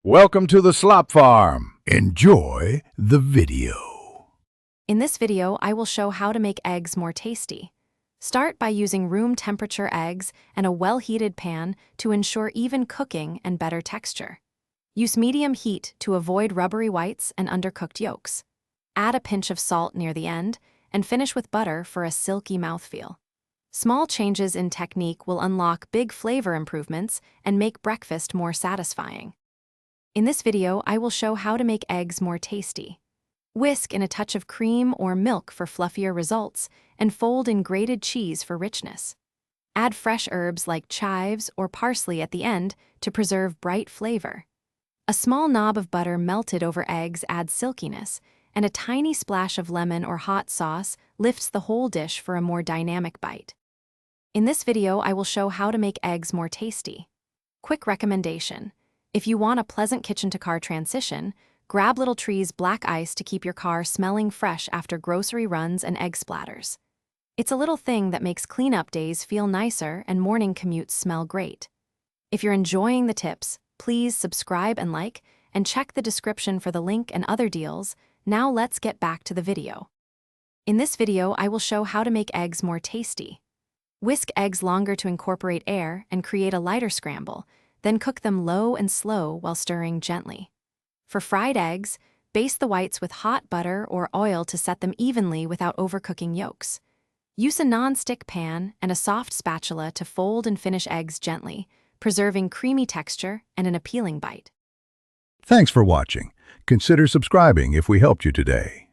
Welcome to the Slop Farm. Enjoy the video. In this video, I will show how to make eggs more tasty. Start by using room temperature eggs and a well-heated pan to ensure even cooking and better texture. Use medium heat to avoid rubbery whites and undercooked yolks. Add a pinch of salt near the end and finish with butter for a silky mouthfeel. Small changes in technique will unlock big flavor improvements and make breakfast more satisfying. In this video, I will show how to make eggs more tasty. Whisk in a touch of cream or milk for fluffier results, and fold in grated cheese for richness. Add fresh herbs like chives or parsley at the end to preserve bright flavor. A small knob of butter melted over eggs adds silkiness, and a tiny splash of lemon or hot sauce lifts the whole dish for a more dynamic bite. In this video, I will show how to make eggs more tasty. Quick recommendation: if you want a pleasant kitchen-to-car transition, grab Little Tree's black ice to keep your car smelling fresh after grocery runs and egg splatters. It's a little thing that makes cleanup days feel nicer and morning commutes smell great. If you're enjoying the tips, please subscribe and like, and check the description for the link and other deals. Now let's get back to the video. In this video, I will show how to make eggs more tasty. Whisk eggs longer to incorporate air and create a lighter scramble, then cook them low and slow while stirring gently. For fried eggs, baste the whites with hot butter or oil to set them evenly without overcooking yolks. Use a non-stick pan and a soft spatula to fold and finish eggs gently, preserving creamy texture and an appealing bite. Thanks for watching. Consider subscribing if we helped you today.